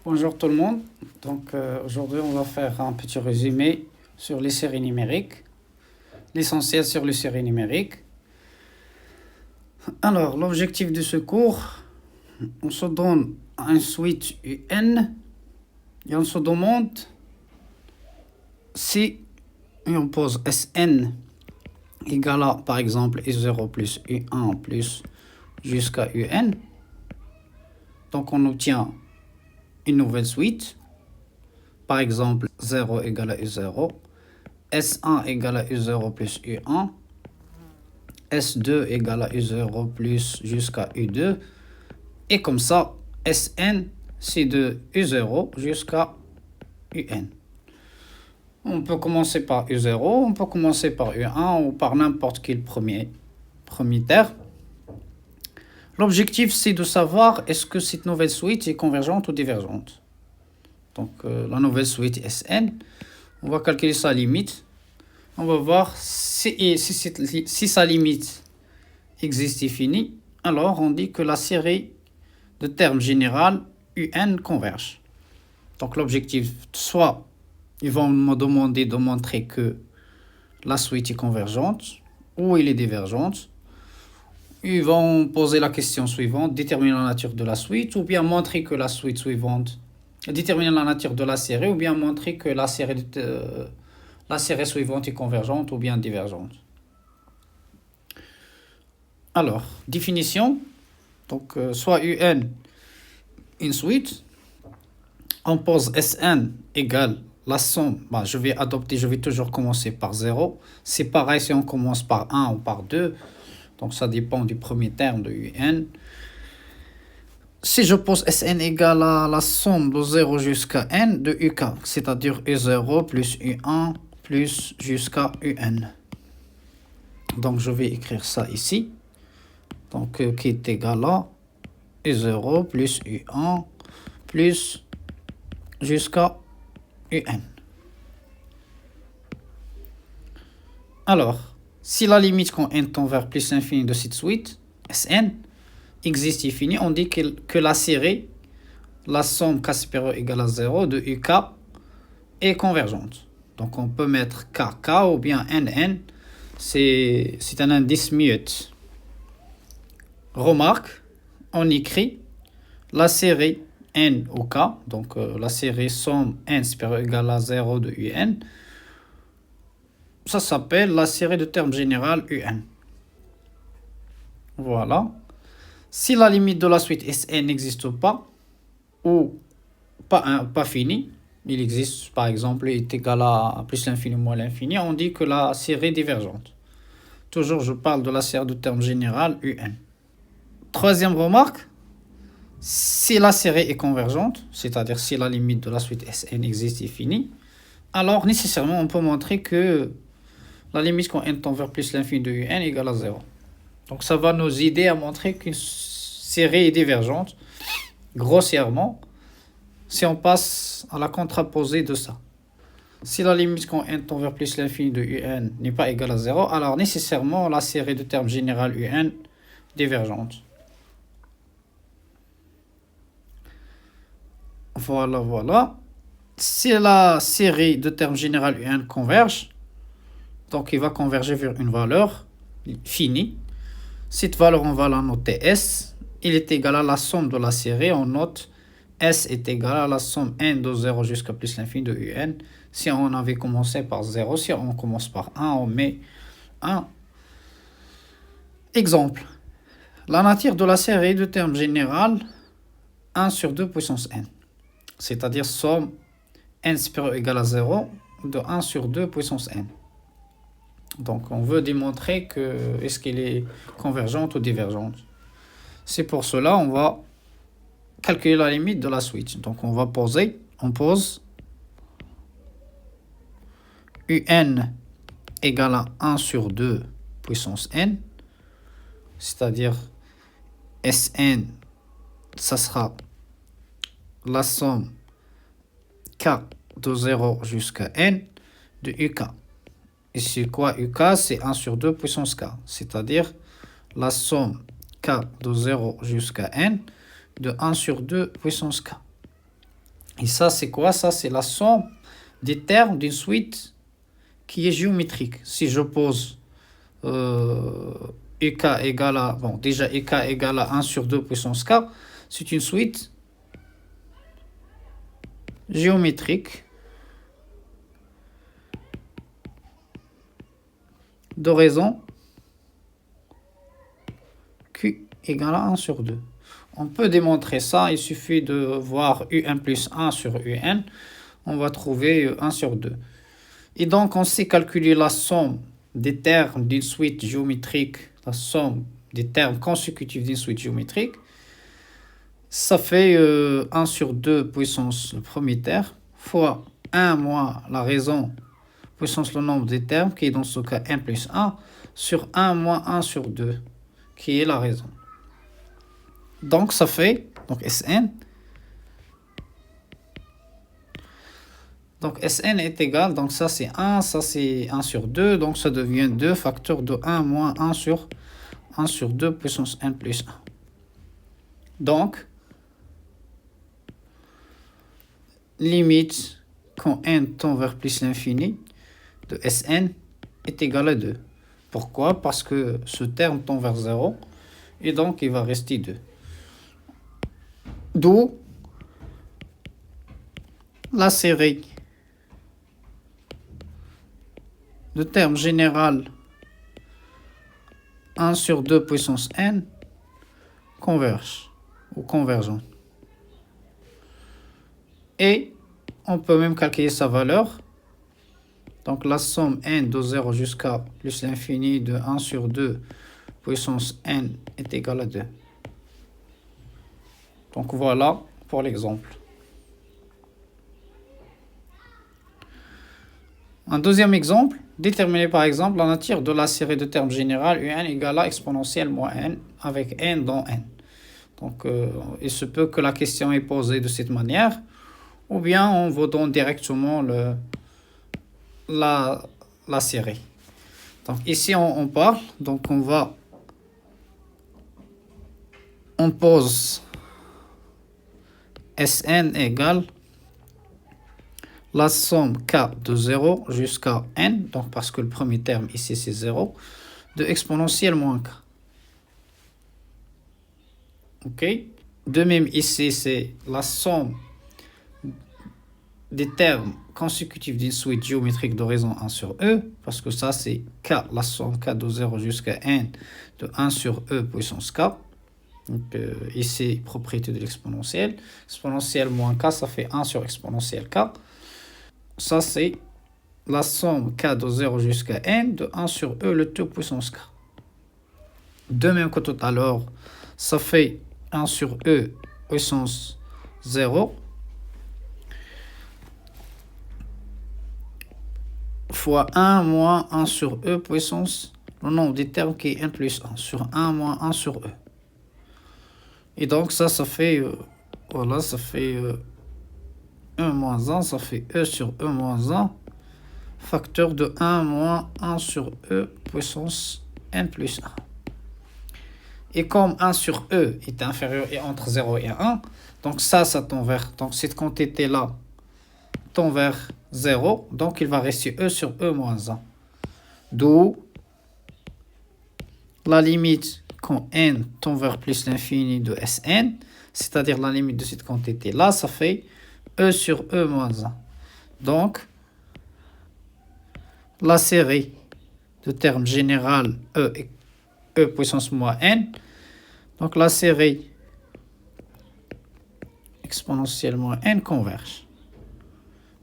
Bonjour tout le monde. Aujourd'hui on va faire un petit résumé sur les séries numériques, l'essentiel sur les séries numériques. Alors l'objectif de ce cours, on se donne un switch UN et on se demande si on pose Sn égale à par exemple U0 plus U1 plus jusqu'à UN. Donc on obtient une nouvelle suite, par exemple 0 égale à U0, S1 égale à U0 plus U1, S2 égale à U0 plus jusqu'à U2, et comme ça, Sn c'est de U0 jusqu'à UN. On peut commencer par U0, on peut commencer par U1 ou par n'importe quel premier terme. L'objectif, c'est de savoir est-ce que cette nouvelle suite est convergente ou divergente. Donc, la nouvelle suite Sn, on va calculer sa limite. On va voir si sa limite existe et finie. Alors, on dit que la série de termes général Un converge. Donc, l'objectif, soit ils vont me demander de montrer que la suite est convergente ou elle est divergente. Ils vont poser la question suivante, déterminer la nature de la suite, ou bien montrer que la suite suivante, déterminer la nature de la série, ou bien montrer que la série suivante est convergente ou bien divergente. Alors, définition, donc soit UN, une suite, on pose Sn égale la somme, je vais toujours commencer par 0. C'est pareil si on commence par 1 ou par 2. Donc, ça dépend du premier terme de UN. Si je pose Sn égale à la somme de 0 jusqu'à n de UK, c'est-à-dire U0 plus U1 plus jusqu'à UN. Donc, je vais écrire ça ici. Donc, qui est égal à U0 plus U1 plus jusqu'à UN. Alors, si la limite quand n tend vers plus l'infini de cette suite, Sn, existe et finie, on dit que la série, la somme k supérieure égale à 0 de UK est convergente. Donc on peut mettre KK ou bien NN, c'est un indice mute. Remarque, on écrit la série N au K, donc la série somme N supérieure égale à 0 de UN, ça s'appelle la série de termes général UN. Voilà. Si la limite de la suite Sn n'existe pas, ou pas finie, il existe par exemple, est égal à plus l'infini moins l'infini, on dit que la série est divergente. Toujours, je parle de la série de termes général UN. Troisième remarque, si la série est convergente, c'est-à-dire si la limite de la suite Sn existe et finie, alors nécessairement on peut montrer que la limite quand n tend vers plus l'infini de UN est égale à 0. Donc ça va nous aider à montrer qu'une série est divergente, grossièrement, si on passe à la contraposée de ça. Si la limite quand n tend vers plus l'infini de UN n'est pas égale à 0, alors nécessairement la série de termes général UN est divergente. Voilà. Si la série de termes général UN converge, donc il va converger vers une valeur finie. Cette valeur, on va la noter S. Il est égal à la somme de la série. On note S est égal à la somme N de 0 jusqu'à plus l'infini de UN. Si on avait commencé par 0, si on commence par 1, on met 1. Exemple. La nature de la série de termes général 1 sur 2 puissance N. C'est-à-dire somme N supérieur égale à 0 de 1 sur 2 puissance N. Donc, on veut démontrer que est-ce qu'elle est convergente ou divergente. C'est pour cela on va calculer la limite de la suite. Donc, on pose UN égale à 1 sur 2 puissance N, c'est-à-dire Sn, ça sera la somme K de 0 jusqu'à N de UK. Et c'est quoi UK? C'est 1 sur 2 puissance K, c'est-à-dire la somme K de 0 jusqu'à N de 1 sur 2 puissance K. Et ça, c'est quoi? Ça, c'est la somme des termes d'une suite qui est géométrique. Si je pose EK égale à... Bon, déjà, EK égale à 1 sur 2 puissance K, c'est une suite géométrique de raison Q égale à 1 sur 2. On peut démontrer ça, il suffit de voir UN plus 1 sur UN, on va trouver 1 sur 2. Et donc, on sait calculer la somme des termes d'une suite géométrique, la somme des termes consécutifs d'une suite géométrique. Ça fait 1 sur 2 puissance le premier terme, fois 1 moins la raison puissance le nombre des termes, qui est dans ce cas 1 plus 1, sur 1 moins 1 sur 2, qui est la raison. Donc, ça fait, donc Sn. Donc, Sn est égal, donc ça c'est 1, ça c'est 1 sur 2, donc ça devient 2 facteurs de 1 moins 1 sur 2 puissance n plus 1. Donc, limite quand n tend vers plus l'infini de Sn est égal à 2. Pourquoi? Parce que ce terme tend vers 0, et donc il va rester 2. D'où la série de termes général 1 sur 2 puissance n converge ou convergent. Et on peut même calculer sa valeur. Donc la somme n de 0 jusqu'à plus l'infini de 1 sur 2 puissance n est égale à 2. Donc voilà pour l'exemple. Un deuxième exemple, déterminer par exemple la nature de la série de termes générale un égale à exponentielle moins n avec n dans n. Donc il se peut que la question est posée de cette manière, ou bien on vous donne directement la série. Donc ici on parle, donc on pose Sn égale la somme k de 0 jusqu'à n, donc parce que le premier terme ici c'est 0, de exponentielle moins k. Ok? De même ici c'est la somme des termes consécutifs d'une suite géométrique de raison 1 sur e, parce que ça c'est k, la somme k de 0 jusqu'à n de 1 sur e puissance k. Donc ici, propriété de l'exponentielle. Exponentielle moins k, ça fait 1 sur exponentielle k. Ça, c'est la somme k de 0 jusqu'à n de 1 sur e le tout puissance k. De même que tout à l'heure, ça fait 1 sur e puissance 0 fois 1 moins 1 sur e puissance le nombre des termes qui est n plus 1 sur 1 moins 1 sur e. Et donc ça fait, voilà, ça fait 1 moins 1, ça fait e sur e moins 1, facteur de 1 moins 1 sur e puissance n plus 1. Et comme 1 sur e est inférieur et entre 0 et 1, donc ça tend vers, donc cette quantité-là tend vers 0, donc il va rester e sur e moins 1. D'où la limite quand n tend vers plus l'infini de Sn, c'est-à-dire la limite de cette quantité-là, ça fait e sur e moins 1. Donc, la série de termes général e puissance moins n, donc la série exponentielle moins n converge.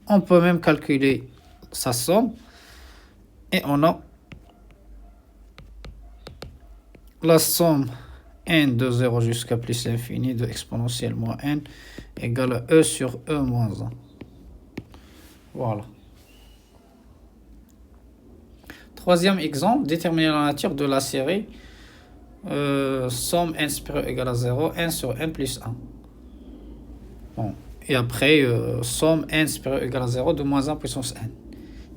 On peut même calculer sa somme, et on a la somme n de 0 jusqu'à plus l'infini de exponentielle moins n égale à e sur e moins 1. Voilà. Troisième exemple, déterminer la nature de la série somme n supérieur égale à 0, n sur n plus 1. Bon. Et après, somme n supérieur égale à 0 de moins 1 puissance n.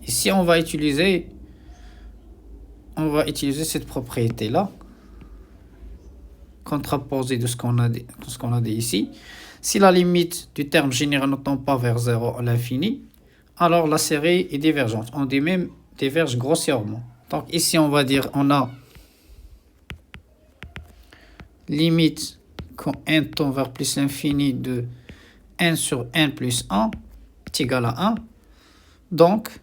Ici, on va utiliser cette propriété-là, contraposée de ce qu'on a dit ici. Si la limite du terme général ne tend pas vers 0 à l'infini, alors la série est divergente. On dit même diverge grossièrement. Donc ici, on va dire on a limite quand n tend vers plus l'infini de n sur n plus 1 est égal à 1. Donc,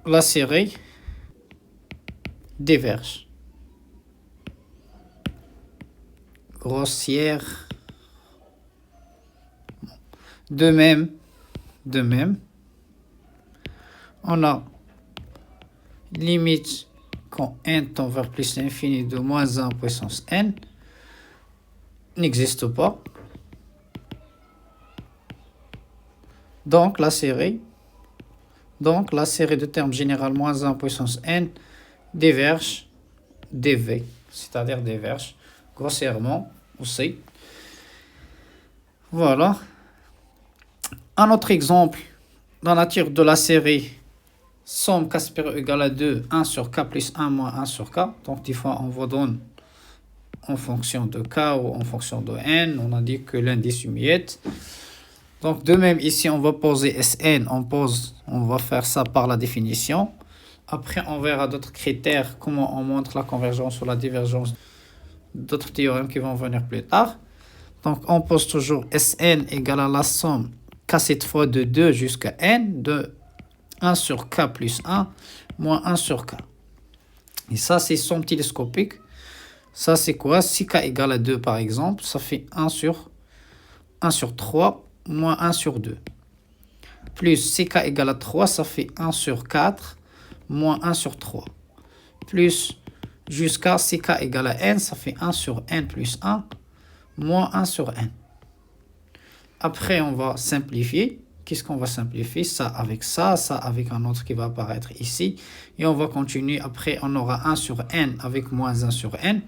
la série diverge. Grossière. De même, on a limite quand n tend vers plus l'infini de moins 1 puissance n n'existe pas. Donc la série de termes général moins 1 puissance n diverge dv, c'est-à-dire diverge grossièrement aussi. Voilà. Un autre exemple, dans la nature de la série somme k supérieur égale à 2, 1 sur k plus 1 moins 1 sur k. Donc des fois on vous donne en fonction de k ou en fonction de n, on a dit que l'indice humiette. Donc de même ici on va poser Sn, on va faire ça par la définition. Après on verra d'autres critères, comment on montre la convergence ou la divergence, d'autres théorèmes qui vont venir plus tard. Donc on pose toujours Sn égale à la somme k cette fois de 2 jusqu'à n de 1 sur k plus 1 moins 1 sur k. Et ça c'est somme télescopique. Ça c'est quoi? Si k égale à 2 par exemple, ça fait 1 sur 3 moins 1 sur 2. Plus si k égale à 3, ça fait 1 sur 4 moins 1 sur 3. Plus jusqu'à si k égale à n, ça fait 1 sur n plus 1 moins 1 sur n. Après, on va simplifier. Qu'est-ce qu'on va simplifier? Ça avec ça, ça avec un autre qui va apparaître ici. Et on va continuer. Après, on aura 1 sur n avec moins 1 sur n.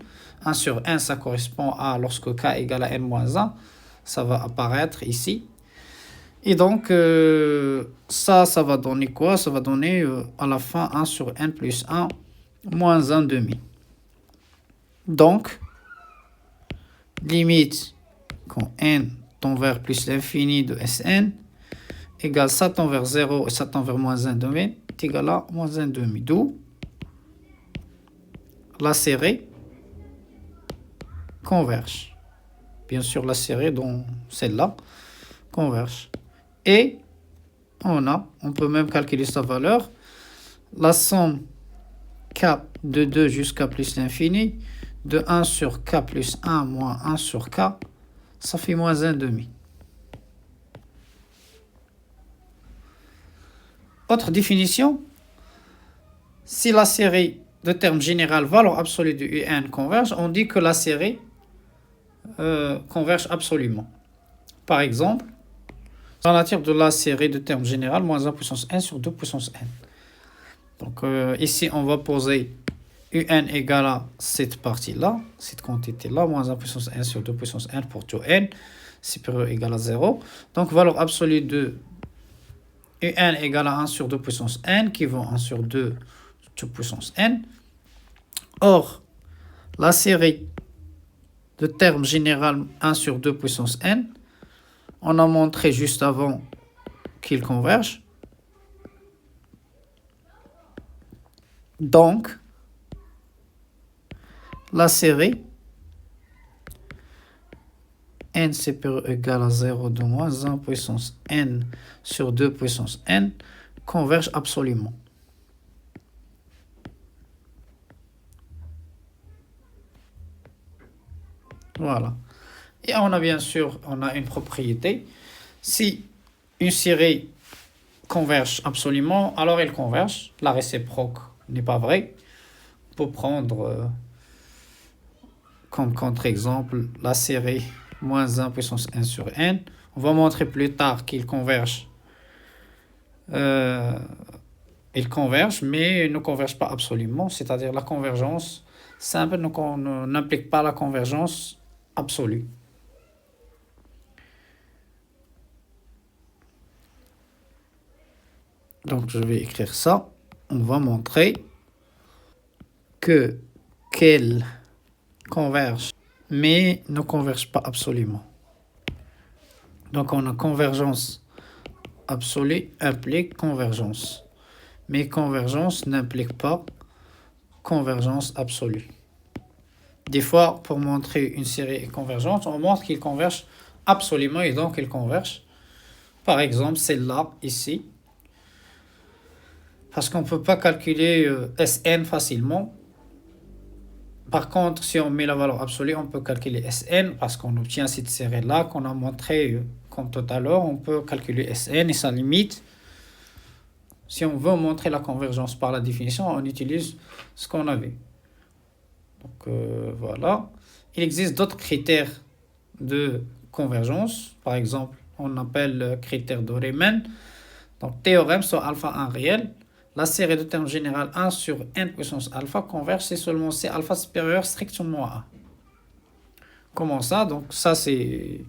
1 sur n, ça correspond à lorsque k égale à n moins 1. Ça va apparaître ici. Et donc, ça va donner quoi? Ça va donner à la fin 1 sur n plus 1 moins 1 demi. Donc, limite quand n tend vers plus l'infini de Sn égale ça tend vers 0 et ça tend vers moins 1 demi est égal à moins 1 demi. D'où la série converge. Bien sûr, la série dont celle-là converge. Et on peut même calculer sa valeur. La somme k de 2 jusqu'à plus l'infini de 1 sur k plus 1 moins 1 sur k, ça fait moins 1 demi. Autre définition, si la série de termes général valeur absolue de un converge, on dit que la série converge absolument. Par exemple, dans la nature de la série de termes général, moins 1 puissance n sur 2 puissance n. Donc ici, on va poser un égale à cette partie-là, cette quantité-là, moins 1 puissance n sur 2 puissance n pour tout n, supérieur ou égal à 0. Donc valeur absolue de un égale à 1 sur 2 puissance n, qui vaut 1 sur 2 puissance n. Or, la série de termes général 1 sur 2 puissance n, on a montré juste avant qu'ils convergent. Donc, la série n supérieur ou égal à 0 de moins 1 puissance n sur 2 puissance n converge absolument. Voilà. Et on a bien sûr, une propriété. Si une série converge absolument, alors elle converge. La réciproque n'est pas vraie. On peut prendre comme contre-exemple la série moins 1 puissance n sur n. On va montrer plus tard qu'ils convergent. Ils convergent, mais ne convergent pas absolument. C'est-à-dire la convergence simple n'implique pas la convergence absolue. Donc, je vais écrire ça. On va montrer qu'elles convergent mais ne convergent pas absolument. Donc on a convergence absolue implique convergence. Mais convergence n'implique pas convergence absolue. Des fois, pour montrer une série convergente, on montre qu'ils convergent absolument et donc ils convergent. Par exemple, celle-là, ici. Parce qu'on ne peut pas calculer Sn facilement. Par contre, si on met la valeur absolue, on peut calculer Sn parce qu'on obtient cette série-là qu'on a montré comme tout à l'heure. On peut calculer Sn et sa limite. Si on veut montrer la convergence par la définition, on utilise ce qu'on avait. Donc voilà. Il existe d'autres critères de convergence. Par exemple, on appelle critère de Riemann. Donc théorème sur alpha 1 réel. La série de termes générale 1 sur n puissance alpha converge si seulement c'est alpha supérieur strictement à 1. Comment ça? Donc ça c'est...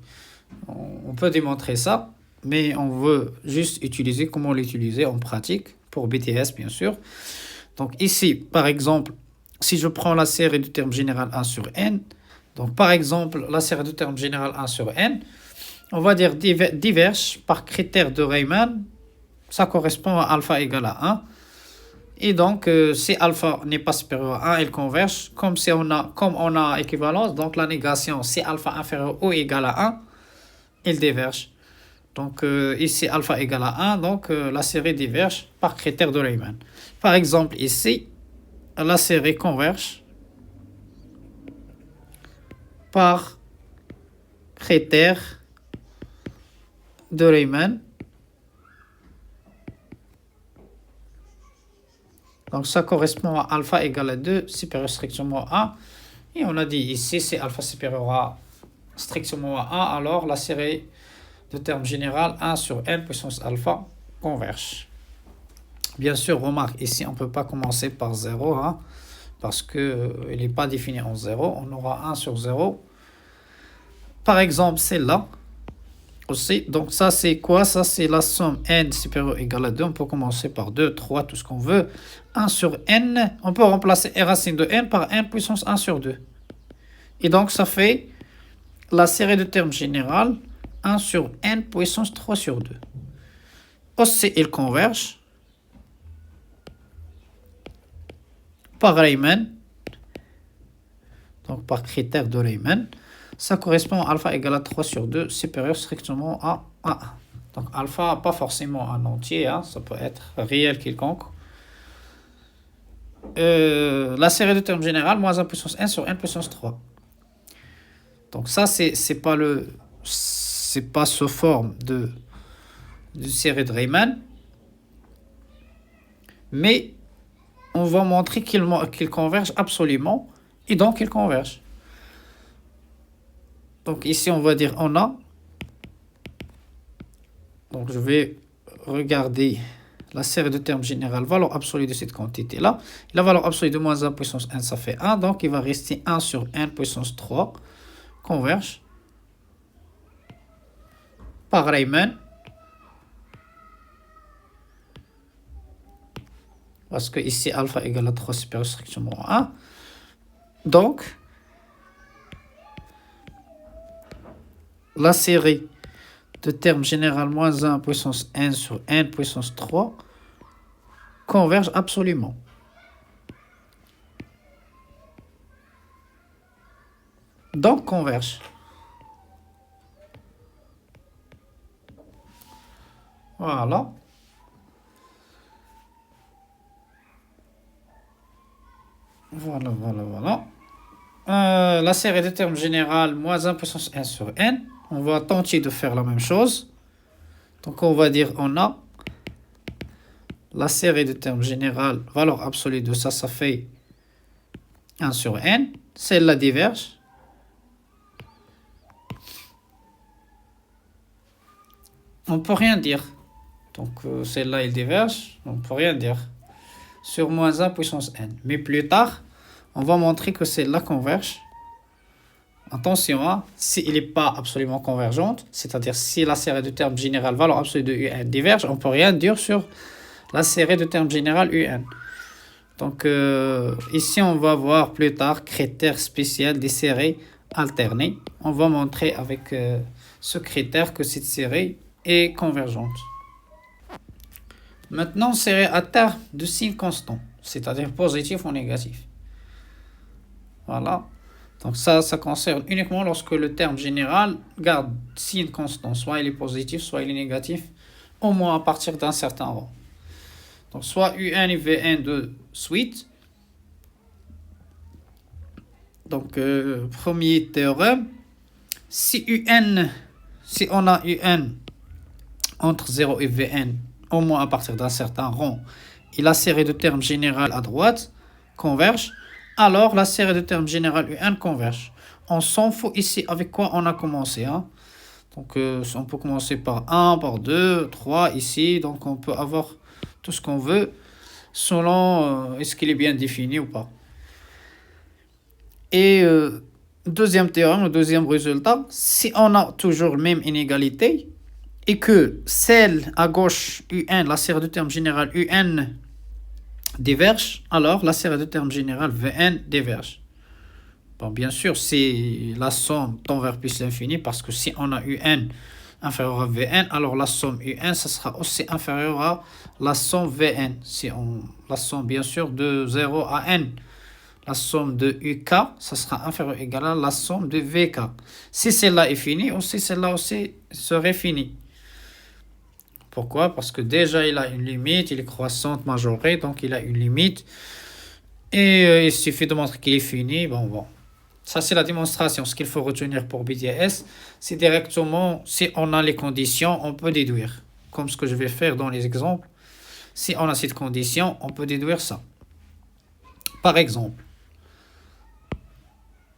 On peut démontrer ça, mais on veut juste utiliser comment l'utiliser en pratique, pour BTS bien sûr. Donc ici, par exemple, si je prends la série de termes générale 1 sur n, donc par exemple la série de termes générale 1 sur n, on va dire diverge par critère de Riemann, ça correspond à alpha égale à 1. Et donc, si alpha n'est pas supérieur à 1, il converge. Comme on a équivalence, donc la négation, si alpha inférieur ou égal à 1, il diverge. Donc, ici, alpha égale à 1, donc la série diverge par critère de Riemann. Par exemple, ici, la série converge par critère de Riemann. Donc ça correspond à alpha égale à 2, supérieur strictement à 1. Et on a dit ici, c'est alpha supérieur à strictement à 1, alors la série de termes général 1 sur n puissance alpha converge. Bien sûr, remarque, ici, on ne peut pas commencer par 0, hein, parce qu'il n'est pas défini en 0. On aura 1 sur 0. Par exemple, celle-là aussi. Donc ça, c'est quoi? Ça, c'est la somme n supérieur ou égal à 2. On peut commencer par 2, 3, tout ce qu'on veut. 1 sur n, on peut remplacer r racine de n par n puissance 1 sur 2. Et donc, ça fait la série de termes générale 1 sur n puissance 3 sur 2. Aussi, ils convergent par Riemann, donc par critère de Riemann. Ça correspond à alpha égale à 3 sur 2, supérieur strictement à 1. Donc alpha, pas forcément un entier, hein, ça peut être réel quelconque. La série de termes générale, moins 1 puissance n sur n puissance 3. Donc ça, c'est pas sous forme de série de Riemann, mais on va montrer qu'ils convergent absolument, et donc ils convergent. Donc ici, on va dire on a. Donc je vais regarder la série de termes générale, valeur absolue de cette quantité-là. La valeur absolue de moins 1 puissance n, ça fait 1. Donc il va rester 1 sur n puissance 3 converge par Riemann. Parce que ici, alpha égale à 3 supérieur strictement à 1. Donc, la série de termes général moins 1 puissance n sur n puissance 3 converge absolument. Donc, converge. Voilà. Voilà. La série de termes général moins 1 puissance n sur n. On va tenter de faire la même chose. Donc, on va dire on a la série de termes général, valeur absolue de ça, ça fait 1 sur n. Celle-là diverge. On ne peut rien dire. Donc, celle-là, elle diverge. On ne peut rien dire. Sur moins 1 puissance n. Mais plus tard, on va montrer que celle-là converge. Attention, hein, si elle n'est pas absolument convergente, c'est-à-dire si la série de termes général valeur absolue de un diverge, on ne peut rien dire sur la série de termes général un. Donc ici, on va voir plus tard critère spécial des séries alternée. On va montrer avec ce critère que cette série est convergente. Maintenant, série à terme de signes constants, c'est-à-dire positif ou négatif. Voilà. Donc ça concerne uniquement lorsque le terme général garde signe constant. Soit il est positif, soit il est négatif, au moins à partir d'un certain rang. Donc soit UN et VN de suite. Donc premier théorème. Si on a UN entre 0 et Vn, au moins à partir d'un certain rang, et la série de termes générales à droite converge, alors la série de termes générales UN converge. On s'en fout ici avec quoi on a commencé. Hein. Donc on peut commencer par 1, par 2, 3 ici. Donc on peut avoir tout ce qu'on veut selon est-ce qu'il est bien défini ou pas. Et deuxième théorème, le deuxième résultat, si on a toujours la même inégalité et que celle à gauche UN, la série de termes générale UN diverge, alors la série de termes générale Vn diverge. Bon, bien sûr, c'est la somme tend vers plus l'infini parce que si on a UN inférieur à Vn, alors la somme UN, ça sera aussi inférieur à la somme Vn. Si on la somme, bien sûr, de 0 à n. La somme de UK, ça sera inférieur ou égal à la somme de VK. Si celle-là est finie, aussi celle-là aussi serait finie. Pourquoi? Parce que déjà, il a une limite, il est croissante, majorée, donc il a une limite. Et il suffit de montrer qu'il est fini. Bon. Ça, c'est la démonstration. Ce qu'il faut retenir pour BDS, c'est directement, si on a les conditions, on peut déduire. Comme ce que je vais faire dans les exemples. Si on a cette condition, on peut déduire ça. Par exemple,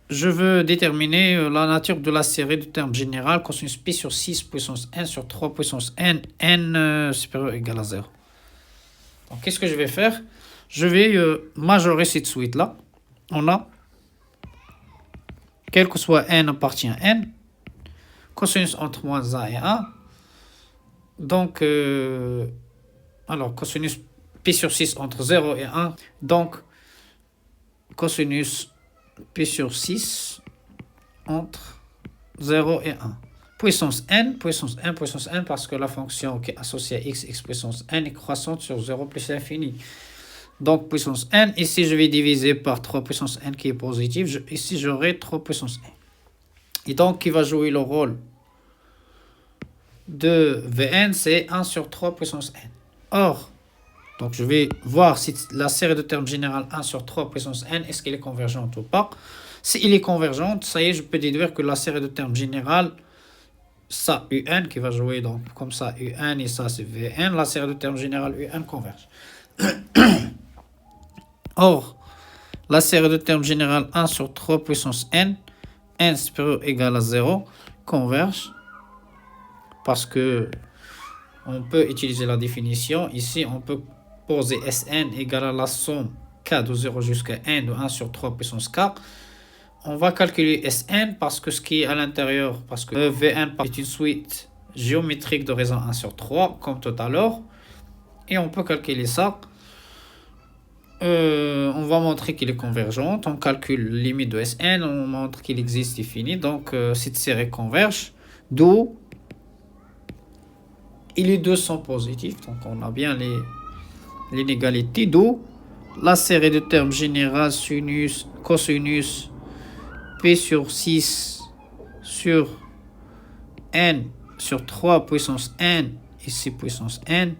je veux déterminer la nature de la série de termes général cosinus pi sur 6 puissance n sur 3 puissance n, n supérieur ou égal à 0. Donc, qu'est-ce que je vais faire? Je vais majorer cette suite-là. On a, quel que soit n appartient à n, cosinus entre moins 1 et 1. Donc, alors, cosinus pi sur 6 entre 0 et 1. Donc, cosinus pi sur 6 entre 0 et 1. Puissance n, parce que la fonction qui est associée à x puissance n est croissante sur 0 plus l'infini. Donc, puissance n, ici je vais diviser par 3 puissance n qui est positive. Ici j'aurai 3 puissance n. Et donc, qui va jouer le rôle de Vn, c'est 1 sur 3 puissance n. Or, donc je vais voir si la série de termes générale 1 sur 3 puissance n, est-ce qu'elle est convergente ou pas. S'il est convergente, ça y est, je peux déduire que la série de termes générale, ça un qui va jouer donc comme ça un et ça c'est Vn, la série de termes générale un converge. Or, la série de termes générale 1 sur 3 puissance n, n supérieur ou égal à 0, converge parce que on peut utiliser la définition. Ici, on peut poser Sn égale à la somme k de 0 jusqu'à n de 1 sur 3 puissance k. On va calculer Sn parce que ce qui est à l'intérieur, parce que Vn est une suite géométrique de raison 1 sur 3, comme tout à l'heure. Et on peut calculer ça. On va montrer qu'il est convergente. On calcule la limite de Sn, on montre qu'il existe et fini. Donc, cette série converge. D'où les deux sont positifs. Donc, on a bien l'inégalité. D'où la série de termes générale sinus, cosinus p sur 6 sur n sur 3 puissance n, ici puissance n,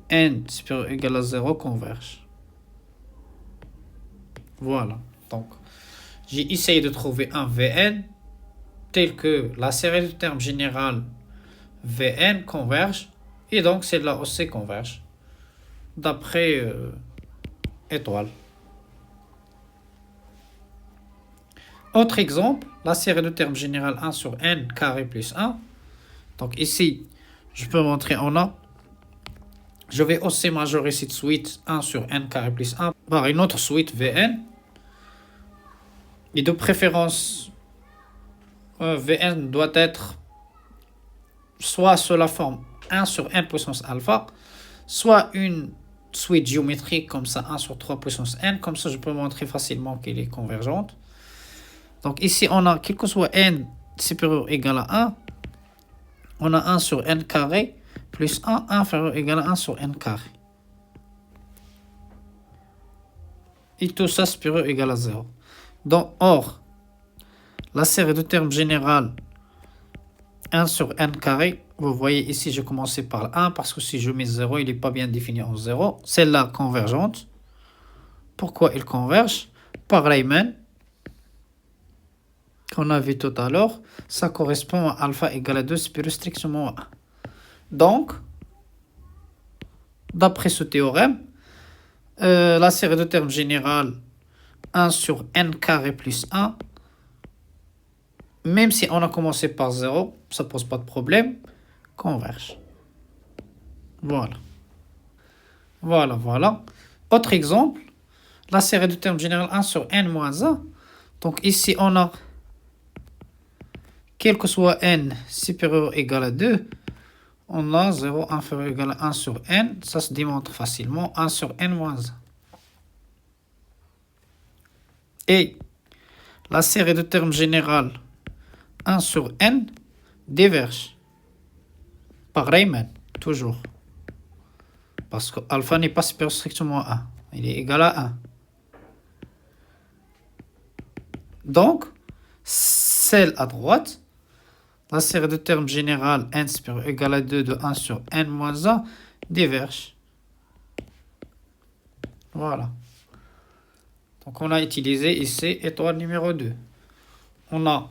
n supérieur ou égal à 0 converge. Voilà. Donc, j'ai essayé de trouver un Vn tel que la série de termes générale Vn converge et donc celle-là aussi converge d'après étoile. Autre exemple, la série de termes générale 1 sur n carré plus 1. Donc ici, je peux montrer on a. Je vais aussi majorer cette suite 1 sur n carré plus 1 par une autre suite Vn. Et de préférence, Vn doit être soit sous la forme 1 sur n puissance alpha, soit une suite géométrique comme ça 1 sur 3 puissance n. Comme ça, je peux montrer facilement qu'elle est convergente. Donc ici, on a, quel que soit n supérieur ou égal à 1, on a 1 sur n carré plus 1 inférieur ou égal à 1 sur n carré. Et tout ça supérieur ou égal à 0. Donc, or, la série de termes générale 1 sur n carré, vous voyez ici, j'ai commencé par le 1 parce que si je mets 0, il n'est pas bien défini en 0. Celle-là convergente. Pourquoi il converge? Pareillement, qu'on a vu tout à l'heure, ça correspond à alpha égale à 2 supérieur strictement à 1. Donc, d'après ce théorème, la série de termes générale 1 sur n carré plus 1, même si on a commencé par 0, ça ne pose pas de problème, converge. Voilà. Voilà. Autre exemple, la série de termes générale 1 sur n moins 1. Donc ici, on a, quel que soit n supérieur ou égal à 2, on a 0 inférieur ou égal à 1 sur n. Ça se démontre facilement, 1 sur n moins 1. Et la série de termes générale 1 sur n diverge. Pareillement, toujours. Parce que alpha n'est pas supérieur strictement à 1. Il est égal à 1. Donc, celle à droite, la série de termes générale n supérieur ou égal à 2 de 1 sur n moins 1 diverge. Voilà. Donc, on a utilisé ici étoile numéro 2. On a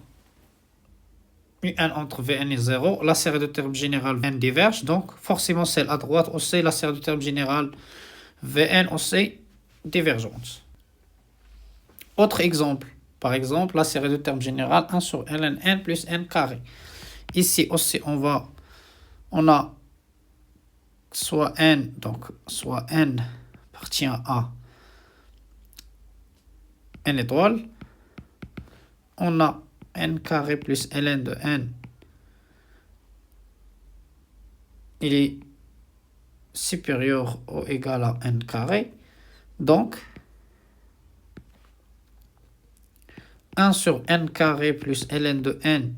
un entre Vn et 0. La série de termes générale Vn diverge. Donc, forcément, celle à droite aussi, la série de termes générale Vn aussi divergente. Autre exemple. Par exemple, la série de termes générale 1 sur ln n plus n carré. Ici aussi, on a soit n, donc soit n appartient à n étoile. On a n carré plus ln de n. Il est supérieur ou égal à n carré. Donc, 1 sur n carré plus ln de n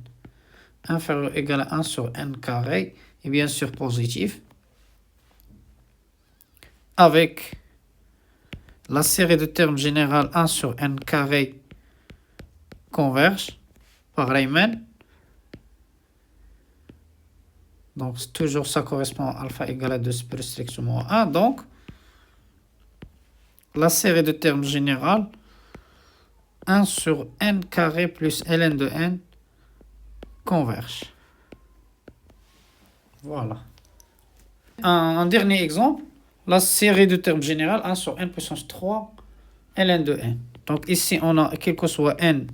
inférieur ou égal à 1 sur n carré est bien sûr positif. Avec la série de termes générale 1 sur n carré converge pareillement. Donc, toujours ça correspond à alpha égale à 2 supérieur strictement à 1. Donc, la série de termes générale 1 sur n carré plus ln de n converge. Voilà. Un dernier exemple, la série de termes générale 1 sur n puissance 3 ln de n. Donc ici, on a, quel que soit n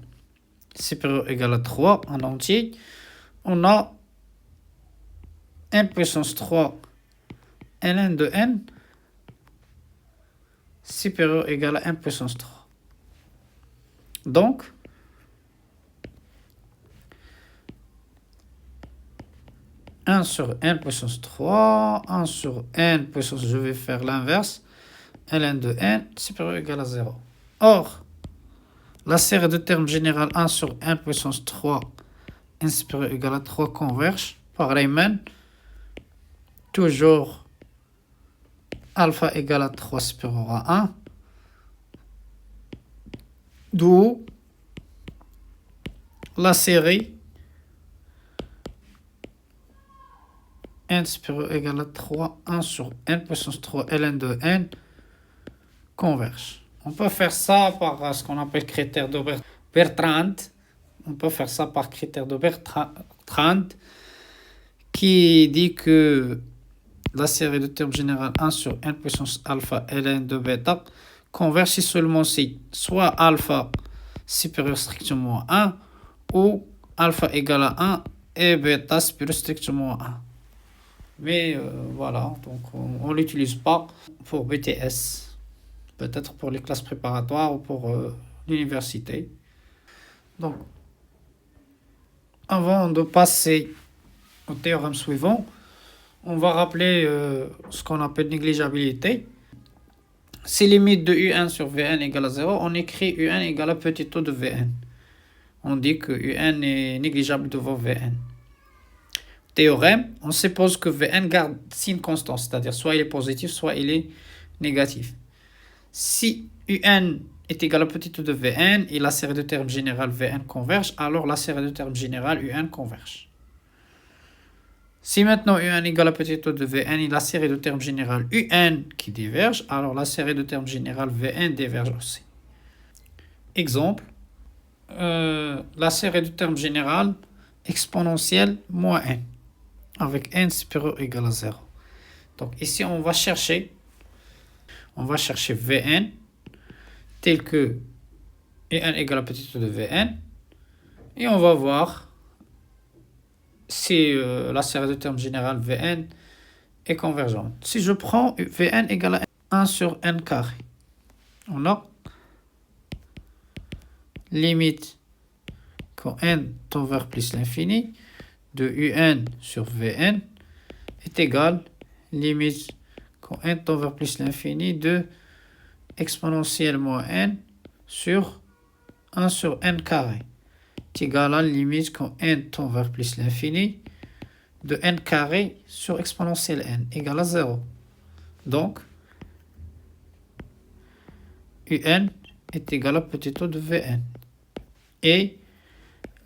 supérieur ou égal à 3 en entier, on a n puissance 3 ln de n supérieur ou égal à n puissance 3. Donc, un sur n puissance 3, 1 sur n puissance, je vais faire l'inverse, ln de n supérieur ou égal à 0. Or, la série de termes générale 1 sur n puissance 3, n supérieur ou égal à 3 converge, pareillement, toujours alpha égale à 3 supérieur à 1, d'où la série n supérieur ou égal à 3, 1 sur n puissance 3 ln de n converge. On peut faire ça par ce qu'on appelle critère de Bertrand. On peut faire ça par critère de Bertrand qui dit que la série de termes générale 1 sur n puissance alpha ln de bêta converge si seulement si soit alpha supérieur strictement à 1 ou alpha égal à 1 et bêta supérieur strictement à 1. Mais voilà, donc on ne l'utilise pas pour BTS. Peut-être pour les classes préparatoires ou pour l'université. Donc, avant de passer au théorème suivant, on va rappeler ce qu'on appelle négligeabilité. Si limite de Un sur Vn égale à 0, on écrit Un égale à petit o de Vn. on dit que UN est négligeable devant Vn. Théorème, on suppose que Vn garde signe constant, c'est-à-dire soit il est positif, soit il est négatif. Si UN est égal à petit e de Vn et la série de termes générale Vn converge, alors la série de termes générale Un converge. Si maintenant UN est égal à petit e de Vn et la série de termes générale Un qui diverge, alors la série de termes générale Vn diverge aussi. Exemple, la série de termes générale exponentielle moins n, avec n supérieur ou égal à 0. Donc ici, on va chercher Vn tel que Un égale à petit e de Vn, et on va voir si la série de termes générale Vn est convergente. Si je prends Vn égale à 1 sur n carré, on a limite quand n tend vers plus l'infini de Un sur Vn est égal limite quand n tend vers plus l'infini de exponentielle moins n sur 1 sur n carré est égal à limite quand n tend vers plus l'infini de n carré sur exponentielle n égale à 0. Donc, Un est égal à petit o de Vn. Et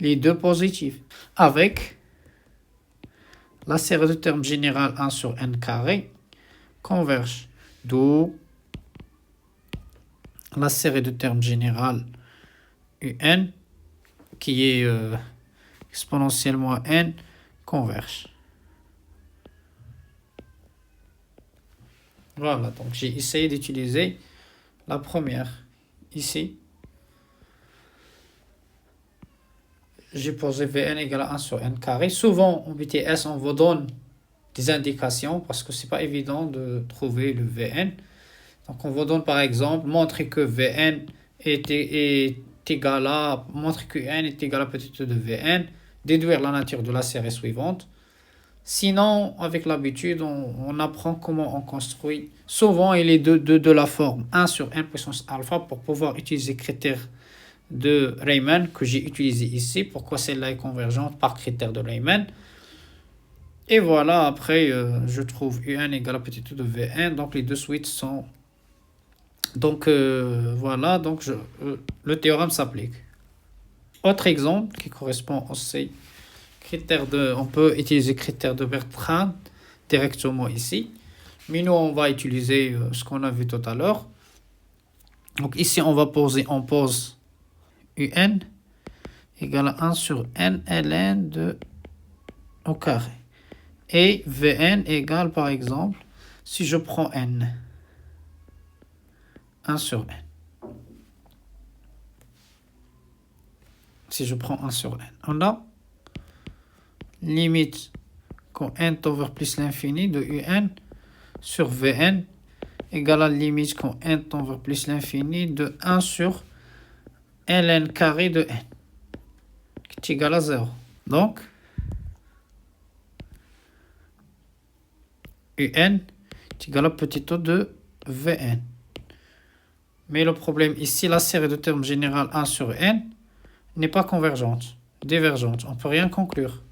les deux positifs avec la série de termes générale 1 sur n carré converge. D'où la série de termes générale Un qui est exponentiellement n converge. Voilà, donc j'ai essayé d'utiliser la première ici. J'ai posé Vn égale à 1 sur n carré. Souvent, en BTS, on vous donne des indications parce que c'est pas évident de trouver le Vn. Donc, on vous donne par exemple, montrer que Vn est égal à, montrer que n est égal à petit e de Vn, déduire la nature de la série suivante. Sinon, avec l'habitude, on apprend comment on construit. Souvent, il est de la forme 1 sur n puissance alpha pour pouvoir utiliser le critère de Riemann que j'ai utilisé ici. Pourquoi celle-là est convergente par critère de Riemann. Et voilà, après, je trouve Un égale à petit e de Vn. Donc, les deux suites sont... Donc, voilà, donc le théorème s'applique. Autre exemple qui correspond aussi on peut utiliser le critère de Bertrand directement ici. Mais nous, on va utiliser ce qu'on a vu tout à l'heure. Donc, ici, on pose Un égale à 1 sur n ln de au carré. Et Vn égale, par exemple, si je prends n, 1 sur n. Si je prends 1 sur n, on a limite quand n tend vers plus l'infini de Un sur Vn égale à limite quand n tend vers plus l'infini de 1 sur ln carré de n qui est égal à 0. Donc, Un est égal à petit o de Vn. Mais le problème ici, la série de termes générale 1 sur n n'est pas convergente, divergente. On ne peut rien conclure.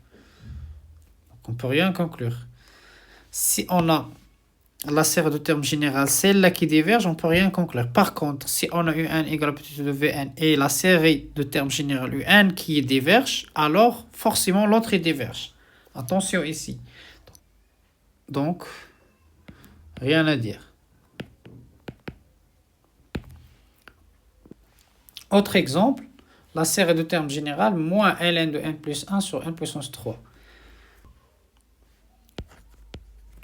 Si on a la série de termes générale, celle-là qui diverge, on ne peut rien conclure. Par contre, si on a Un égale à petit e de Vn et la série de termes générale Un qui diverge, alors forcément l'autre diverge. Attention ici. Donc, rien à dire. Autre exemple, la série de termes générale moins ln de n plus 1 sur n puissance 3.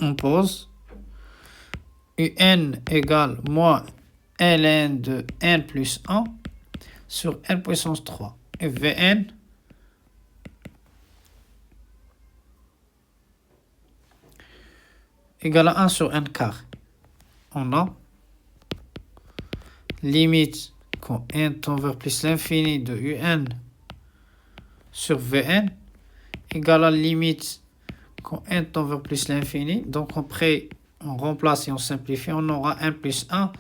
On pose Un égale moins ln de n plus 1 sur n puissance 3. Et Vn égale à 1 sur n carré. On a limite quand n tend vers plus l'infini de Un sur Vn égale à limite quand n tend vers plus l'infini. Donc après, on remplace et on simplifie, on aura n plus 1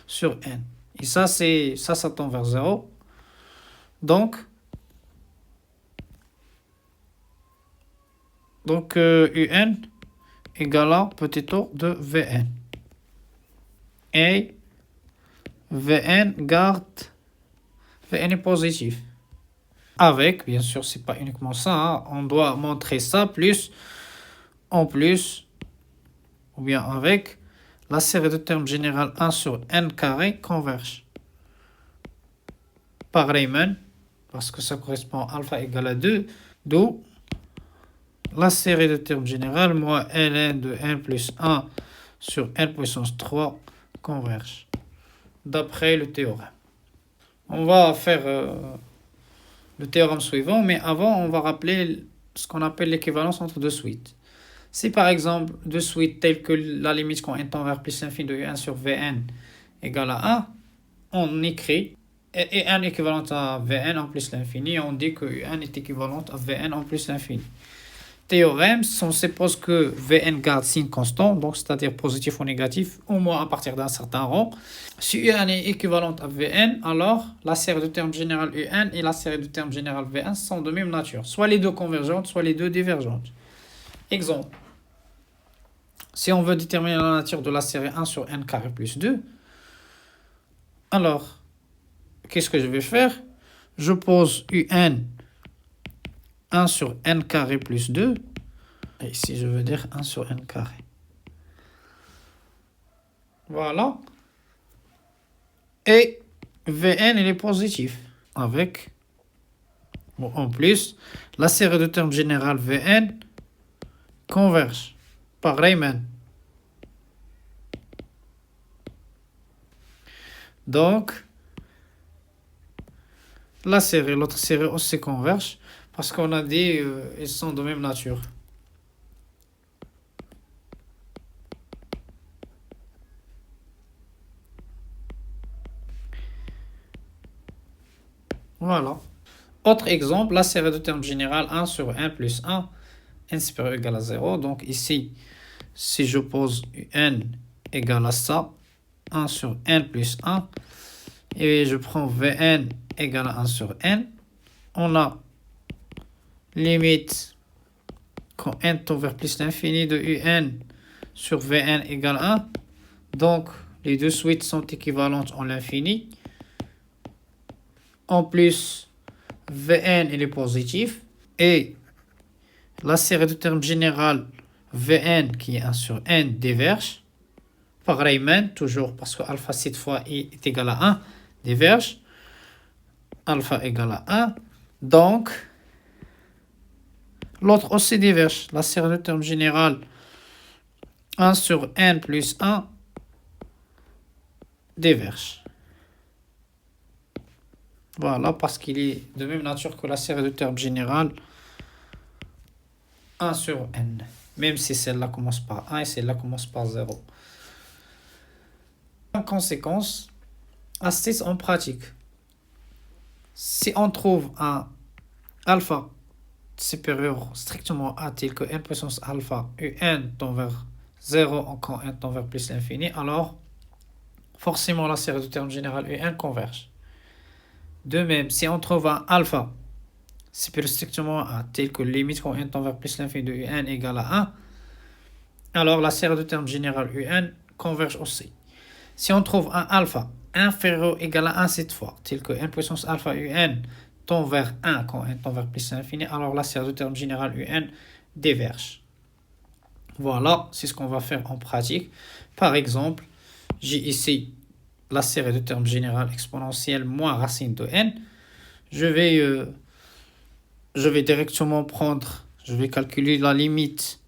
sur n. Et ça tend vers 0. Donc, Donc, un égale à petit o de Vn. Et Vn garde Vn est positif. Avec, bien sûr, c'est pas uniquement ça, hein, on doit montrer ça plus, en plus, ou bien avec, la série de termes générale 1 sur n carré converge. Pareillement, parce que ça correspond à alpha égale à 2, d'où la série de termes générale moins ln de n plus 1 sur n puissance 3 converge, d'après le théorème. On va faire le théorème suivant, mais avant, on va rappeler ce qu'on appelle l'équivalence entre deux suites. Si par exemple, deux suites telles que la limite quand n tend vers plus l'infini de un sur Vn égale à 1, on écrit et n équivalent à Vn en plus l'infini, on dit que n est équivalent à Vn en plus l'infini. Théorème, on suppose que Vn garde signe constant, donc c'est-à-dire positif ou négatif, au moins à partir d'un certain rang. Si Un est équivalent à Vn, alors la série de termes générale Un et la série de termes générale V1 sont de même nature. Soit les deux convergentes, soit les deux divergentes. Exemple. Si on veut déterminer la nature de la série 1 sur n carré plus 2, alors, qu'est-ce que je vais faire? Je pose Un 1 sur n carré plus 2. Et ici, je veux dire 1 sur n carré. Voilà. Et Vn, il est positif. Avec, bon, en plus, la série de termes générale Vn converge. Pareillement. Donc, la série, l'autre série aussi converge. Parce qu'on a dit ils sont de même nature. Voilà. Autre exemple, la série de termes générale 1 sur 1 plus 1, n supérieur égale à 0. Donc ici, si je pose n égale à ça, 1 sur n plus 1, et je prends Vn égale à 1 sur n, on a limite quand n tend vers plus l'infini de Un sur Vn égale 1. Donc, les deux suites sont équivalentes en l'infini. En plus, Vn il est positif. Et la série de termes générale Vn qui est 1 sur n diverge. Pareillement, toujours parce que alpha cette fois est égal à 1, diverge. Alpha égale à 1. Donc, l'autre aussi diverge. La série de termes générale 1 sur n plus 1 diverge. Voilà, parce qu'il est de même nature que la série de termes générale 1 sur n. Même si celle-là commence par 1 et celle-là commence par 0. En conséquence, astuce en pratique. Si on trouve un alpha supérieur strictement à tel que n puissance alpha Un tend vers 0 quand n tend vers plus l'infini, alors forcément la série de termes générale Un converge. De même, si on trouve un alpha supérieur strictement à tel que limite quand n tend vers plus l'infini de Un égale à 1, alors la série de termes générale Un converge aussi. Si on trouve un alpha inférieur ou égal à 1 cette fois, tel que n puissance alpha Un tend vers 1 quand n tend vers plus l'infini, alors la série de termes générale Un diverge. Voilà, c'est ce qu'on va faire en pratique. Par exemple, j'ai ici la série de termes générale exponentielle moins racine de n. Je vais directement je vais calculer la limite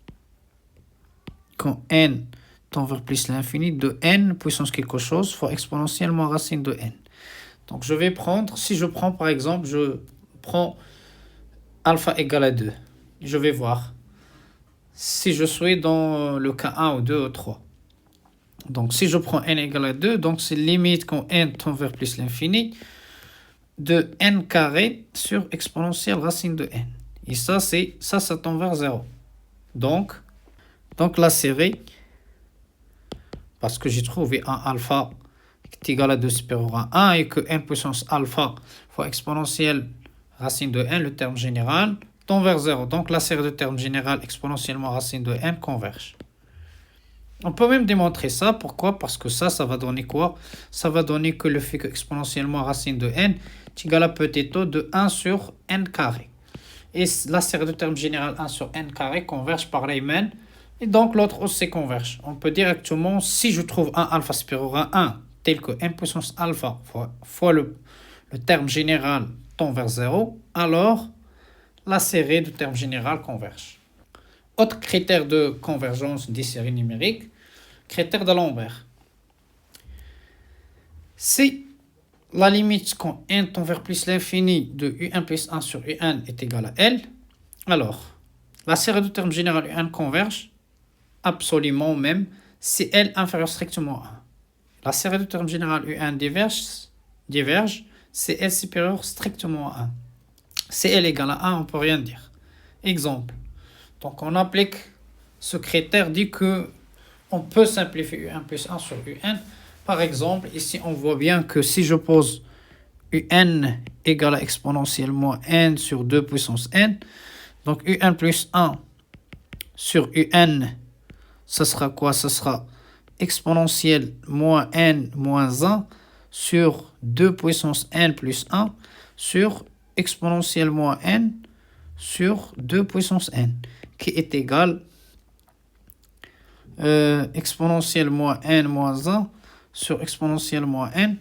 quand n tend vers plus l'infini de n puissance quelque chose fois exponentielle moins racine de n. Donc je vais prendre, si je prends par exemple, je prends alpha égale à 2. Je vais voir si je suis dans le cas 1 ou 2 ou 3. Donc si je prends n égale à 2, donc c'est limite quand n tend vers plus l'infini de n carré sur exponentielle racine de n. Et ça tend vers 0. Donc la série, parce que j'ai trouvé un alpha qui est égal à 2 supérieur à 1 et que n puissance alpha fois exponentielle racine de n, le terme général, tend vers 0. Donc la série de termes générale exponentiellement racine de n converge. On peut même démontrer ça. Pourquoi? Parce que ça va donner quoi? Ça va donner que le fait que exponentiellement racine de n est égal à petit o de 1 sur n carré. Et la série de termes générale 1 sur n carré converge par Riemann. Et donc l'autre aussi converge. On peut directement, si je trouve un alpha supérieur à 1, tel que n puissance alpha fois le terme général tend vers 0, alors la série de termes généraux converge. Autre critère de convergence des séries numériques, critère d'Alembert. Si la limite quand n tend vers plus l'infini de un plus 1 sur un est égale à L, alors la série de termes généraux un converge absolument même si L inférieur strictement à 1. La série de termes généraux un diverge si L supérieur strictement à 1. Si L égale à 1, on ne peut rien dire. Exemple. Donc on applique ce critère, dit que on peut simplifier un plus 1 sur un. Par exemple, ici on voit bien que si je pose un égale à exponentiellement n sur 2 puissance n, donc un plus 1 sur un, ça sera quoi? Ça sera exponentielle moins n moins 1 sur 2 puissance n plus 1 sur exponentielle moins n sur 2 puissance n, qui est égal exponentielle moins n moins 1 sur exponentielle moins n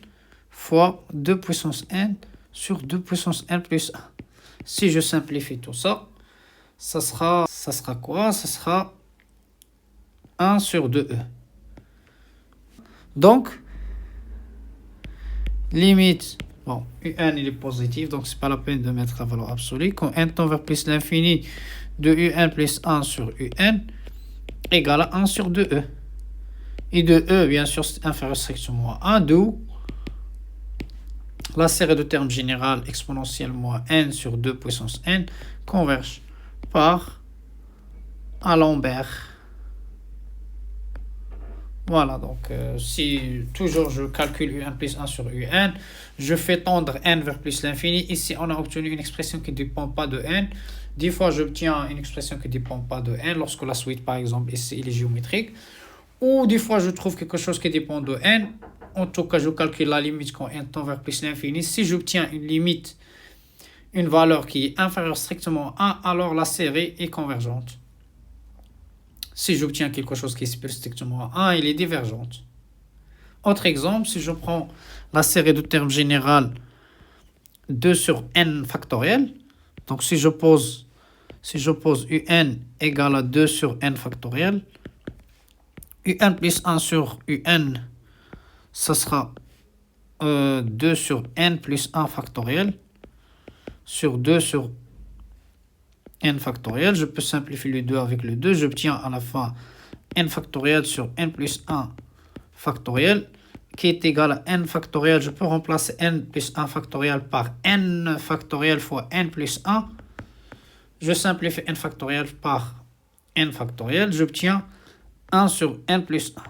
fois 2 puissance n sur 2 puissance n plus 1. Si je simplifie tout ça, ça sera quoi? Ça sera 1 sur 2e. Donc, limite, bon, un il est positif, donc c'est pas la peine de mettre la valeur absolue. Quand n tend vers plus l'infini de un plus 1 sur un égale à 1 sur 2e. Et de e, bien sûr, c'est inférieur strictement à 1, d'où la série de termes généraux exponentiellement n sur 2 puissance n converge par Alembert. Voilà, donc si toujours je calcule un plus 1 sur un, je fais tendre n vers plus l'infini. Ici, on a obtenu une expression qui ne dépend pas de n. Des fois, j'obtiens une expression qui ne dépend pas de n lorsque la suite, par exemple, ici, il est géométrique. Ou des fois, je trouve quelque chose qui dépend de n. En tout cas, je calcule la limite quand n tend vers plus l'infini. Si j'obtiens une limite, une valeur qui est inférieure strictement à 1, alors la série est convergente. Si j'obtiens quelque chose qui est supérieur strictement à 1, il est divergente. Autre exemple, si je prends la série de termes généraux 2 sur n factoriel, donc si je pose un égale à 2 sur n factoriel, un plus 1 sur un, ça sera 2 sur n plus 1 factoriel sur 2 sur n factoriel. Je peux simplifier le 2 avec le 2. J'obtiens à la fin n factoriel sur n plus 1 factoriel qui est égal à n factoriel. Je peux remplacer n plus 1 factoriel par n factoriel fois n plus 1. Je simplifie n factoriel par n factoriel. J'obtiens 1 sur n plus 1.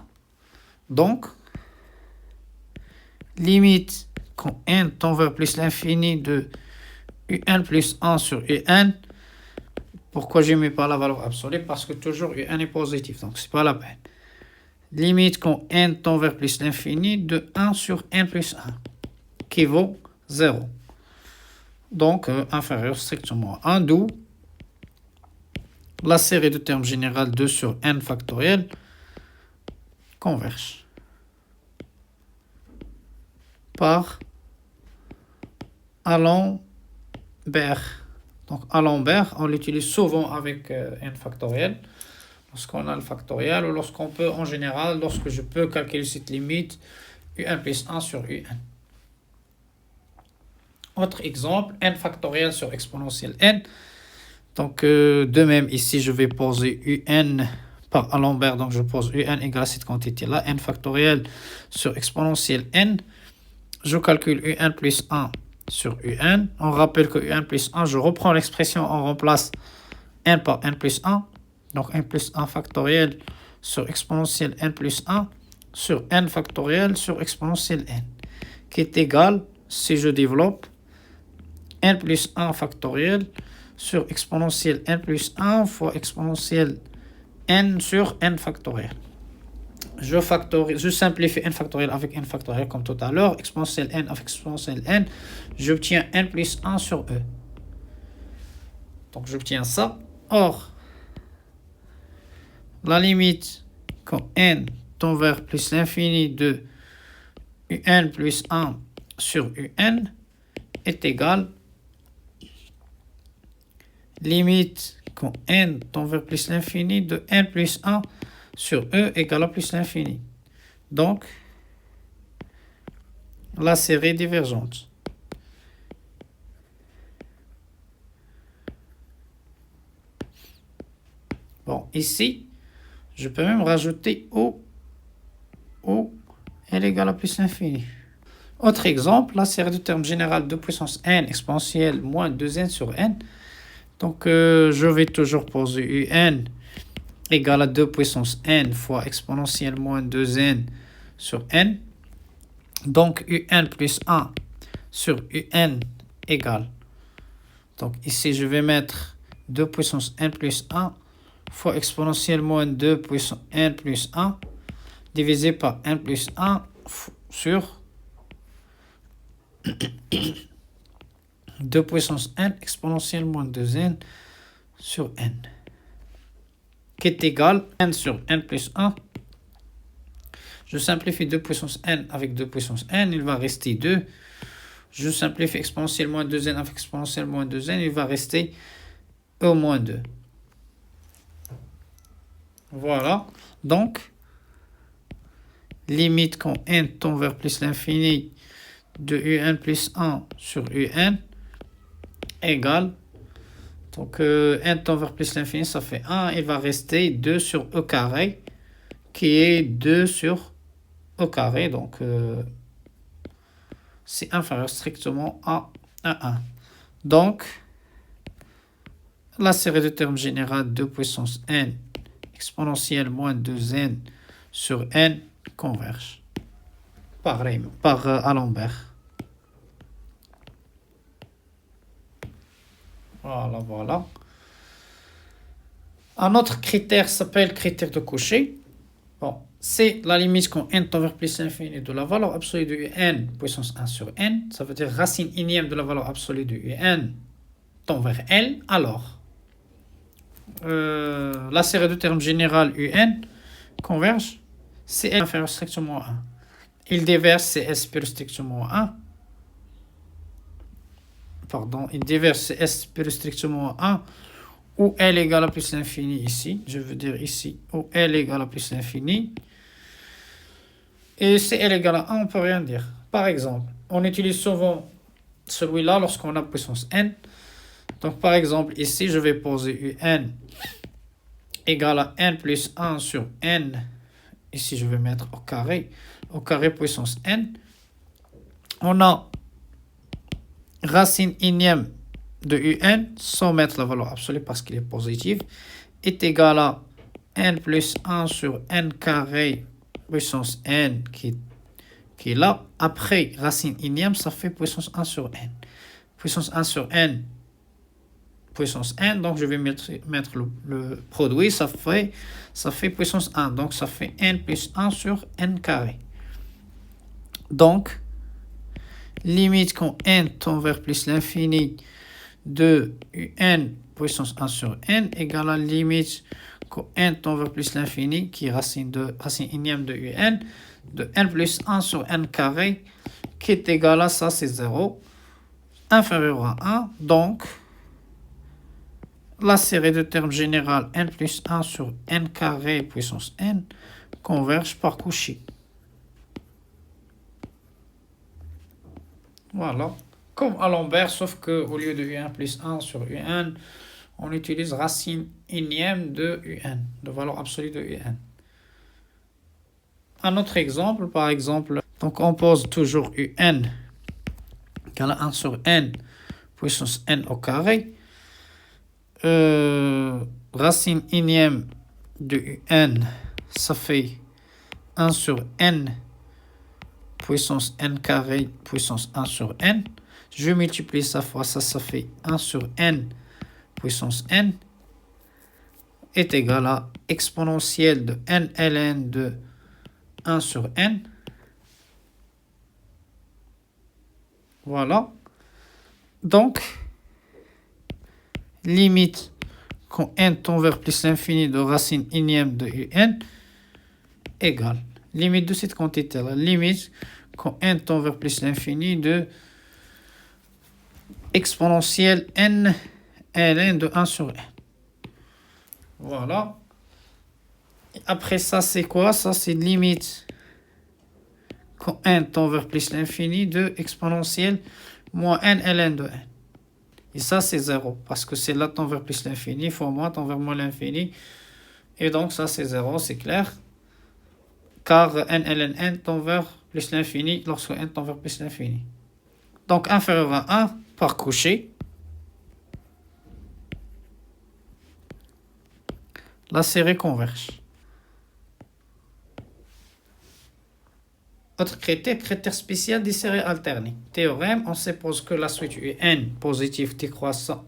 Donc, limite quand n tend vers plus l'infini de un plus 1 sur un. Pourquoi je ne mets pas la valeur absolue? Parce que toujours un est positif, donc c'est pas la peine. Limite quand n tend vers plus l'infini de 1 sur n plus 1, qui vaut 0. Donc inférieur strictement à 1, d'où la série de termes généraux 2 sur n factoriel converge par Alembert. Donc Alembert, on l'utilise souvent avec n factoriel. Lorsqu'on a le factoriel ou lorsqu'on peut, en général, lorsque je peux calculer cette limite un plus 1 sur un. Autre exemple, n factoriel sur exponentielle n. Donc de même ici, je vais poser un par Alembert. Donc je pose un égale à cette quantité-là, n factoriel sur exponentielle n. Je calcule un plus 1 sur un. On rappelle que un plus 1, je reprends l'expression, on remplace n par n plus 1. Donc n plus 1 factoriel sur exponentielle n plus 1 sur n factoriel sur exponentielle n, qui est égal, si je développe, n plus 1 factoriel sur exponentielle n plus 1 fois exponentielle n sur n factoriel. Je simplifie n factoriel avec n factoriel comme tout à l'heure. Exponentielle n avec exponentielle n. J'obtiens n plus 1 sur e. Donc j'obtiens ça. Or, la limite quand n tend vers plus l'infini de un plus 1 sur un est égale limite quand n tend vers plus l'infini de n plus 1 sur e égale à plus l'infini. Donc, la série divergente. Bon, ici, je peux même rajouter O est égal à plus l'infini. Autre exemple, la série de termes général de puissance n exponentielle moins 2n sur n. Donc, je vais toujours poser un égale à 2 puissance n fois exponentielle moins 2n sur n. Donc, un plus 1 sur un égale. Donc, ici, je vais mettre 2 puissance n plus 1 fois exponentielle moins 2 puissance n plus 1 divisé par n plus 1 sur 2 puissance n exponentielle moins 2n sur n, qui est égal à n sur n plus 1. Je simplifie 2 puissance n avec 2 puissance n, il va rester 2. Je simplifie exponentielle moins 2n avec exponentielle moins 2n, il va rester e moins 2. Voilà. Donc, limite quand n tend vers plus l'infini de un plus 1 sur un égale. Donc, n tend vers plus l'infini, ça fait 1. Il va rester 2 sur e carré, qui est 2 sur e carré. Donc, c'est inférieur strictement à 1. Donc, la série de termes générale de puissance n exponentielle moins 2n sur n converge par Alembert. Voilà. Un autre critère s'appelle critère de Cauchy. Bon, c'est la limite quand n tend vers plus l'infini de la valeur absolue de un puissance 1 sur n. Ça veut dire racine énième de la valeur absolue de un tend vers L. Alors, la série de termes générale un converge, c'est L inférieur strictement à 1. Il déverse, c'est S supérieur strictement à 1. Pardon, il déverse, c'est S supérieur strictement à 1, ou L égale à plus l'infini ici. Je veux dire ici, ou L égale à plus l'infini. Et c'est L égale à 1, on ne peut rien dire. Par exemple, on utilise souvent celui-là lorsqu'on a puissance n. Donc, par exemple, ici, je vais poser un égale à n plus 1 sur n. Ici, je vais mettre au carré puissance n. On a racine énième de un, sans mettre la valeur absolue parce qu'il est positif, est égal à n plus 1 sur n carré puissance n qui est là. Après racine énième, ça fait puissance 1 sur n. Puissance 1 sur n, puissance n, donc je vais mettre le produit, ça fait puissance 1, donc ça fait n plus 1 sur n carré. Donc, limite quand n tend vers plus l'infini de un puissance 1 sur n égale à limite quand n tend vers plus l'infini, qui est racine énième de un, de n plus 1 sur n carré, qui est égal à ça, c'est 0, inférieur à 1. Donc, la série de termes général n plus 1 sur n carré puissance n converge par Cauchy. Voilà. Comme Alembert, sauf qu'au lieu de un plus 1 sur un, on utilise racine énième de un, de valeur absolue de un. Un autre exemple, par exemple, donc on pose toujours un égale à 1 sur n puissance n au carré. Racine énième de un, ça fait 1 sur n puissance n carré puissance 1 sur n. Je multiplie ça fois ça, ça fait 1 sur n puissance n est égal à exponentielle de n ln de 1 sur n. Voilà. Donc, limite quand n tend vers plus l'infini de racine énième de un égale limite de cette quantité-là. Limite quand n tend vers plus l'infini de exponentielle n ln de 1 sur n. Voilà. Et après ça, c'est quoi? Ça, c'est limite quand n tend vers plus l'infini de exponentielle moins n ln de n. Et ça, c'est 0, parce que c'est là tend vers plus l'infini, fois moins tend vers moins l'infini. Et donc, ça, c'est 0, c'est clair. Car n ln n tend vers plus l'infini lorsque n tend vers plus l'infini. Donc, inférieur à 1 par Cauchy. La série converge. Autre critère, critère spécial des séries alternées. Théorème, on suppose que la suite UN positive décroissante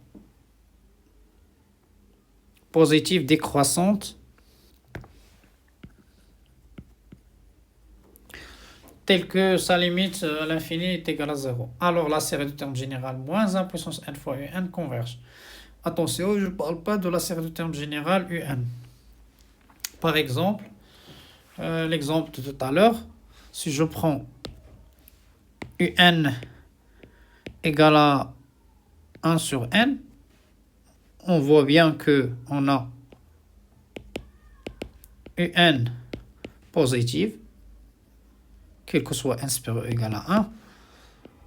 telle que sa limite à l'infini est égale à 0. Alors la série de termes général moins 1 puissance n fois UN converge. Attention, je ne parle pas de la série de termes général UN. Par exemple, l'exemple de tout à l'heure, si je prends UN égale à 1 sur n, on voit bien que on a UN positive, quel que soit n supérieur ou égal à 1.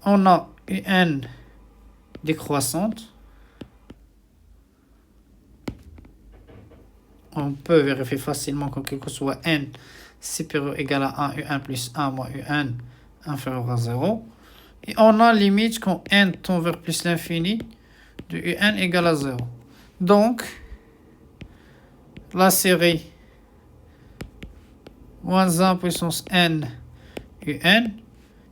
On a UN décroissante. On peut vérifier facilement que quel que soit n supérieur ou égal à 1, UN plus 1 moins UN inférieur à 0. Et on a limite quand n tend vers plus l'infini de UN égale à 0. Donc, la série moins 1 puissance n UN,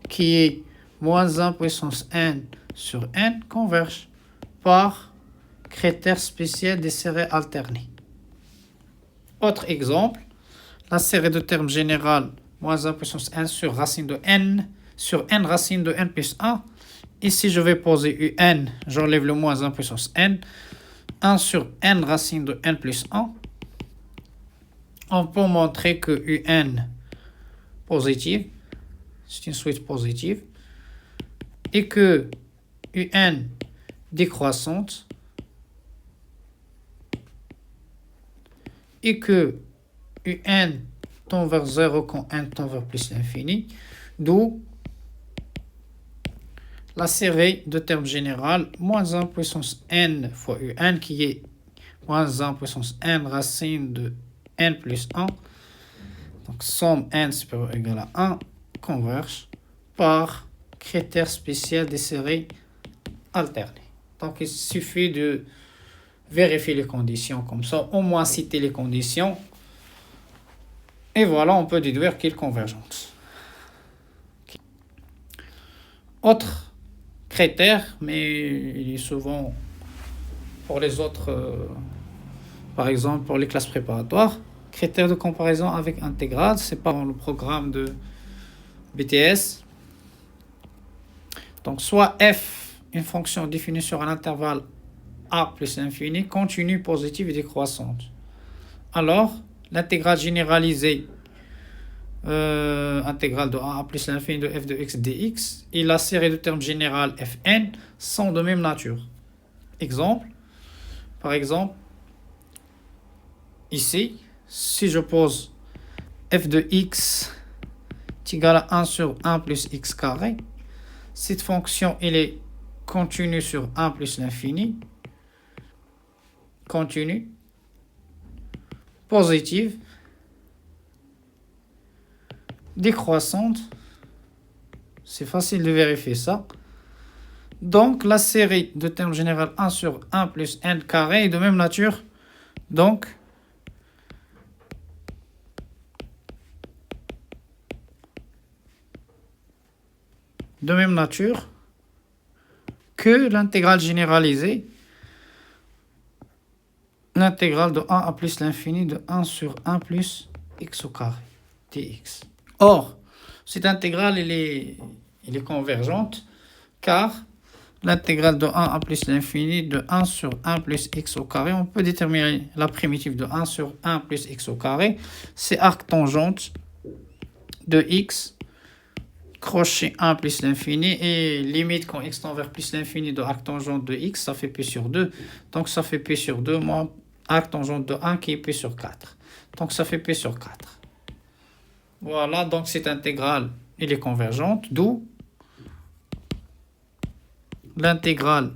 qui est moins 1 puissance n sur n, converge par critère spécial des séries alternées. Autre exemple, la série de termes général moins 1 puissance n sur racine de n sur n racine de n plus 1. Ici, je vais poser un, j'enlève le moins 1 puissance n, 1 sur n racine de n plus 1. On peut montrer que un positive, c'est une suite positive, et que un décroissante, et que un tend vers 0 quand n tend vers plus l'infini, d'où la série de termes général moins 1 puissance n fois un, qui est moins 1 puissance n racine de n plus 1. Donc, somme n supérieur ou égal à 1 converge par critère spécial des séries alternées. Donc, il suffit de vérifier les conditions comme ça, au moins citer les conditions. Et voilà, on peut déduire qu'il est convergente. Autre critère, mais il est souvent pour les autres, par exemple pour les classes préparatoires, critère de comparaison avec intégrale, c'est pas dans le programme de BTS. Donc soit f, une fonction définie sur un intervalle a plus l'infini, continue, positive et décroissante. Alors, l'intégrale généralisée intégrale de a plus l'infini de f de x dx et la série de termes générales fn sont de même nature. Exemple, par exemple, ici, si je pose f de x est égal à 1 sur 1 plus x carré, cette fonction elle est continue sur 1 plus l'infini, continue, positive, décroissante, c'est facile de vérifier ça. Donc la série de termes général 1 sur 1 plus n carré est de même nature. Donc de même nature que l'intégrale généralisée l'intégrale de 1 à plus l'infini de 1 sur 1 plus x au carré dx. Or, cette intégrale, elle est convergente, car l'intégrale de 1 à plus l'infini de 1 sur 1 plus x au carré, on peut déterminer la primitive de 1 sur 1 plus x au carré, c'est arc tangente de x, crochet 1 plus l'infini, et limite quand x tend vers plus l'infini de arc tangente de x, ça fait p sur 2. Donc ça fait p sur 2 moins arc tangente de 1 qui est p sur 4. Donc ça fait p sur 4. Voilà, donc cette intégrale, elle est convergente, d'où l'intégrale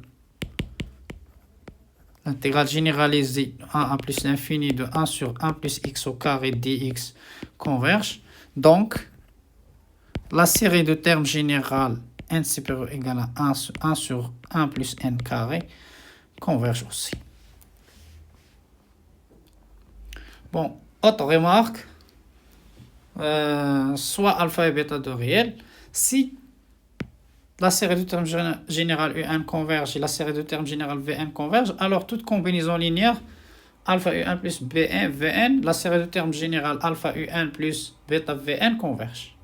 généralisée 1 à plus l'infini de 1 sur 1 plus x au carré dx converge. Donc, la série de termes générale n supérieur égal à 1 sur 1 plus n carré converge aussi. Bon, autre remarque, soit alpha et bêta de réel, si la série de termes générale un converge et la série de termes générale Vn converge, alors toute combinaison linéaire alpha un plus Bn, Vn, la série de termes générale alpha un plus bêta Vn converge.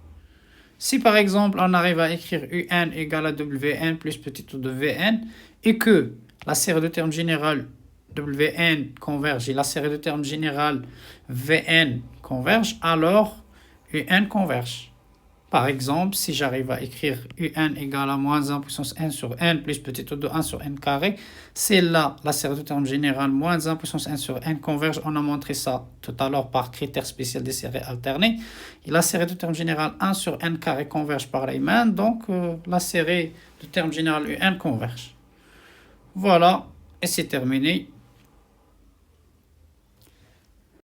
Si par exemple on arrive à écrire un égale à Wn plus petit o de Vn et que la série de termes générale Wn converge et la série de termes générale Vn converge, alors un converge. Par exemple, si j'arrive à écrire un égale à moins 1 puissance n sur n plus petit o de 1 sur n carré, c'est là la série de termes générale moins 1 puissance n sur n converge. On a montré ça tout à l'heure par critère spécial des séries alternées. Et la série de termes générale 1 sur n carré converge par Riemann, donc la série de termes générale un converge. Voilà, et c'est terminé.